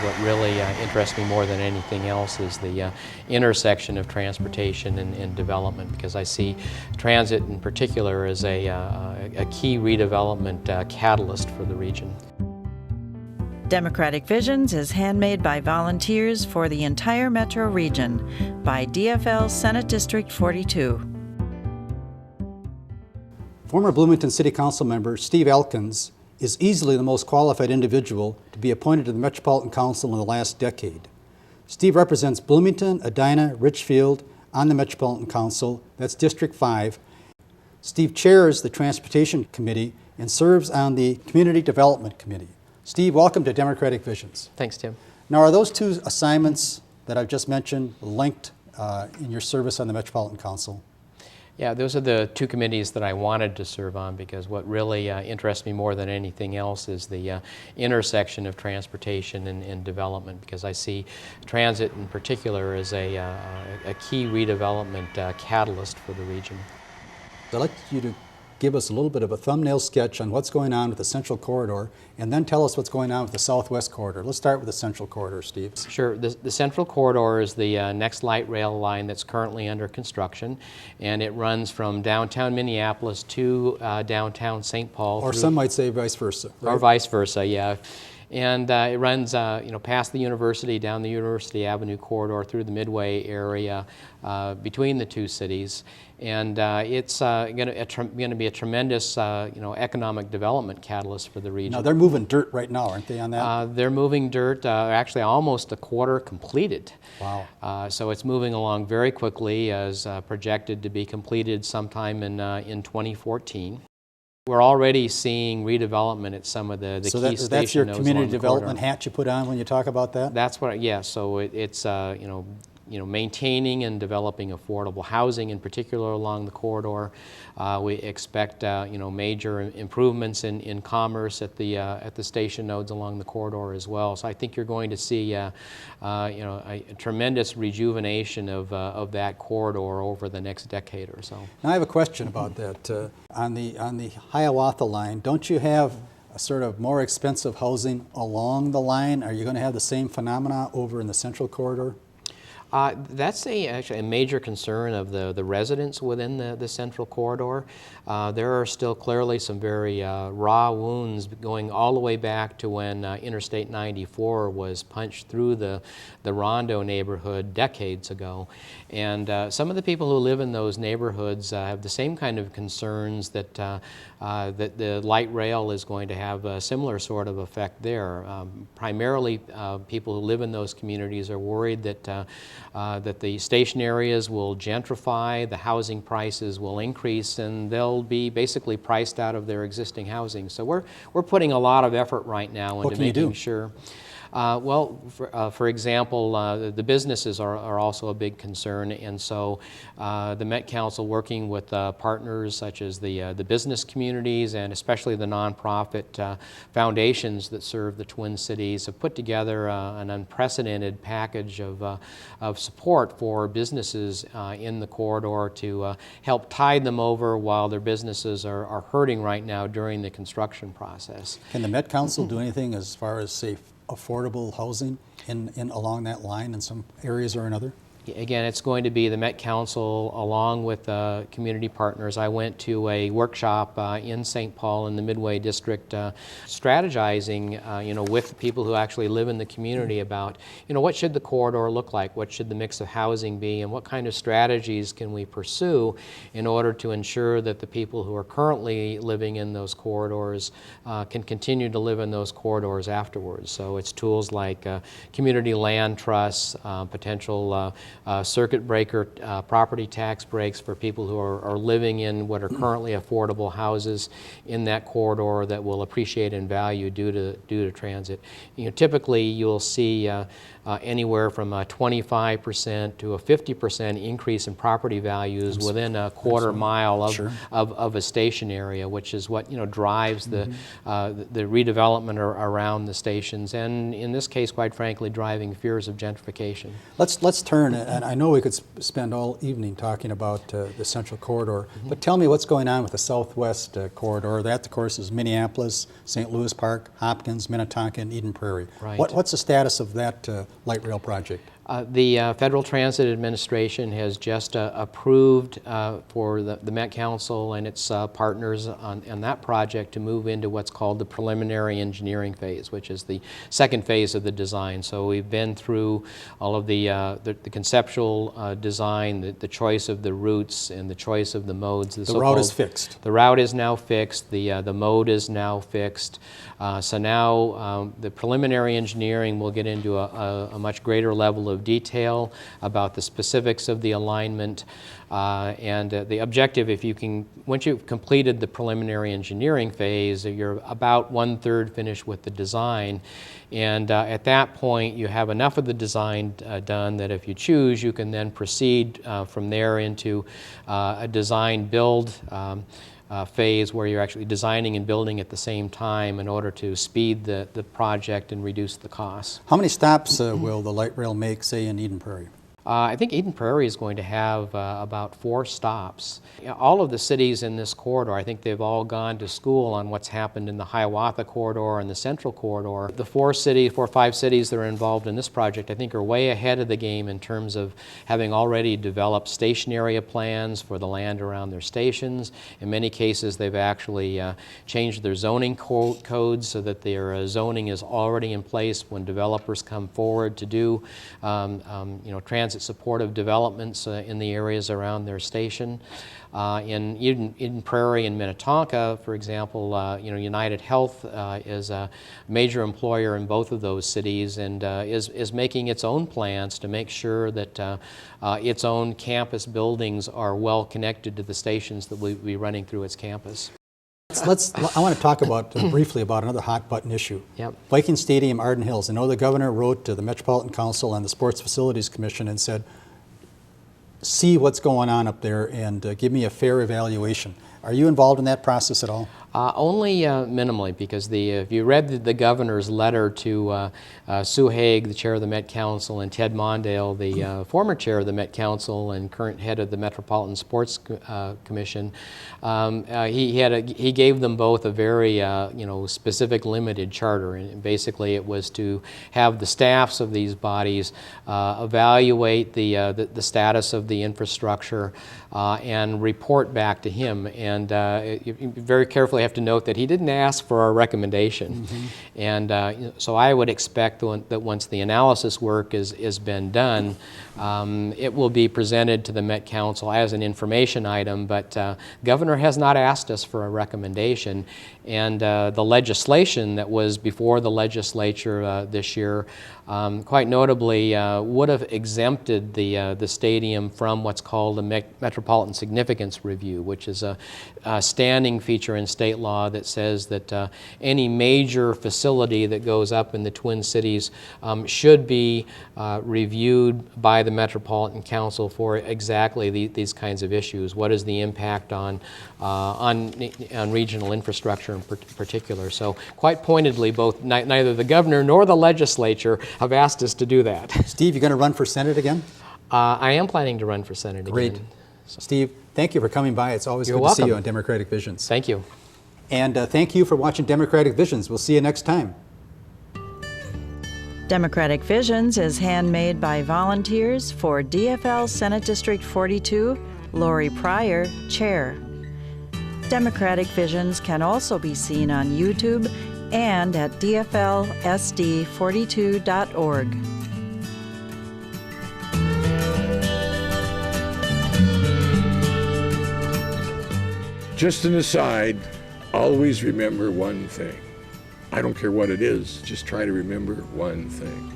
what really interests me more than anything else is the intersection of transportation and development, because I see transit in particular as a key redevelopment catalyst for the region. Democratic Visions is handmade by volunteers for the entire metro region by DFL Senate District 42. Former Bloomington City Council member Steve Elkins is easily the most qualified individual to be appointed to the Metropolitan Council in the last decade. Steve represents Bloomington, Edina, Richfield on the Metropolitan Council, that's District 5. Steve chairs the Transportation Committee and serves on the Community Development Committee. Steve, welcome to Democratic Visions. Thanks, Tim. Now, are those two assignments that I've just mentioned linked in your service on the Metropolitan Council? Yeah, those are the two committees that I wanted to serve on, because what really interests me more than anything else is the intersection of transportation and development, because I see transit in particular as a key redevelopment catalyst for the region. I'd like you to give us a little bit of a thumbnail sketch on what's going on with the Central Corridor, and then tell us what's going on with the Southwest Corridor. Let's start with the Central Corridor, Steve. Sure. The Central Corridor is the next light rail line that's currently under construction, and it runs from downtown Minneapolis to downtown St. Paul. Or some might say vice versa. Right? Or vice versa, yeah. And it runs past the university, down the University Avenue corridor, through the Midway area, between the two cities. And it's going to be a tremendous economic development catalyst for the region. Now, they're moving dirt right now, aren't they, on that? They're moving dirt, actually almost a quarter completed. Wow. So it's moving along very quickly, as projected to be completed sometime in 2014. We're already seeing redevelopment at some of the key station nodes. So that's your community development hat you put on when you talk about that? That's what, yeah. So it's maintaining and developing affordable housing, in particular along the corridor. We expect major improvements in commerce at the station nodes along the corridor as well. So I think you're going to see a tremendous rejuvenation of that corridor over the next decade or so. Now I have a question about that. On the Hiawatha line, don't you have a sort of more expensive housing along the line? Are you going to have the same phenomena over in the Central Corridor? That's actually a major concern of the residents within the Central Corridor. There are still clearly some very raw wounds going all the way back to when Interstate 94 was punched through the Rondo neighborhood decades ago. And some of the people who live in those neighborhoods have the same kind of concerns that the light rail is going to have a similar sort of effect there. Primarily, people who live in those communities are worried that the station areas will gentrify, the housing prices will increase, and they'll be basically priced out of their existing housing. So we're putting a lot of effort right now into making sure. For example, the businesses are also a big concern, and so the Met Council, working with partners such as the business communities and especially the nonprofit foundations that serve the Twin Cities, have put together an unprecedented package of support for businesses in the corridor to help tide them over while their businesses are hurting right now during the construction process. Can the Met Council do anything as far as, say, affordable housing in along that line in some areas or another? Again, it's going to be the Met Council along with community partners. I went to a workshop in St. Paul in the Midway District strategizing with people who actually live in the community about what should the corridor look like, what should the mix of housing be, and what kind of strategies can we pursue in order to ensure that the people who are currently living in those corridors can continue to live in those corridors afterwards. So it's tools like community land trusts, potential circuit breaker property tax breaks for people who are living in what are currently affordable houses in that corridor that will appreciate in value due to transit. Typically you'll see anywhere from a 25% to a 50% increase in property values within a quarter mile of a station area, which is what drives the redevelopment around the stations, and in this case, quite frankly, driving fears of gentrification. Let's turn and I know we could spend all evening talking about the Central Corridor, but tell me what's going on with the Southwest Corridor. That, of course, is Minneapolis, St. Louis Park, Hopkins, Minnetonka, and Eden Prairie. Right. What's the status of that light rail project? The Federal Transit Administration has just approved for the Met Council and its partners on that project to move into what's called the preliminary engineering phase, which is the second phase of the design. So we've been through all of the conceptual design, the choice of the routes, and the choice of the modes. The route is fixed. The route is now fixed. The mode is now fixed. So now the preliminary engineering will get into a much greater level of detail about the specifics of the alignment, and the objective, if you can, once you've completed the preliminary engineering phase, you're about 1/3 finished with the design, and at that point you have enough of the design done that if you choose, you can then proceed from there into a design build phase where you're actually designing and building at the same time in order to speed the project and reduce the costs. How many stops will the light rail make, say, in Eden Prairie? I think Eden Prairie is going to have about 4 stops. All of the cities in this corridor, I think they've all gone to school on what's happened in the Hiawatha corridor and the Central corridor. The 4 or 5 cities that are involved in this project, I think, are way ahead of the game in terms of having already developed station area plans for the land around their stations. In many cases, they've actually changed their zoning codes so that their zoning is already in place when developers come forward to do transit supportive developments in the areas around their station. In Eden Prairie and Minnetonka, for example, United Health is a major employer in both of those cities and is making its own plans to make sure that its own campus buildings are well connected to the stations that will be running through its campus. I want to talk about briefly about another hot button issue. Yep. Viking Stadium, Arden Hills. I know the governor wrote to the Metropolitan Council and the Sports Facilities Commission and said, see what's going on up there and give me a fair evaluation. Are you involved in that process at all? Only minimally, because if you read the governor's letter to Sue Haig, the chair of the Met Council, and Ted Mondale, the former chair of the Met Council and current head of the Metropolitan Sports Commission, he gave them both a very specific limited charter, and basically it was to have the staffs of these bodies evaluate the status of the infrastructure and report back to him. And you very carefully have to note that he didn't ask for our recommendation. And so I would expect that once the analysis work has been done, it will be presented to the Met Council as an information item, but Governor has not asked us for a recommendation. And the legislation that was before the legislature this year quite notably would have exempted the stadium from what's called a Metropolitan Significance Review, which is a standing feature in state law that says that any major facility that goes up in the Twin Cities should be reviewed by the Metropolitan Council for exactly these kinds of issues. What is the impact on regional infrastructure in particular? So quite pointedly, both neither the governor nor the legislature have asked us to do that. Steve, you going to run for Senate again? I am planning to run for Senate Great. again. So. Steve, thank you for coming by. It's always good to see you on Democratic Visions. Thank you. And thank you for watching Democratic Visions. We'll see you next time. Democratic Visions is handmade by volunteers for DFL Senate District 42, Lori Pryor, Chair. Democratic Visions can also be seen on YouTube and at dflsd42.org. Just an aside, always remember one thing. I don't care what it is, just try to remember one thing.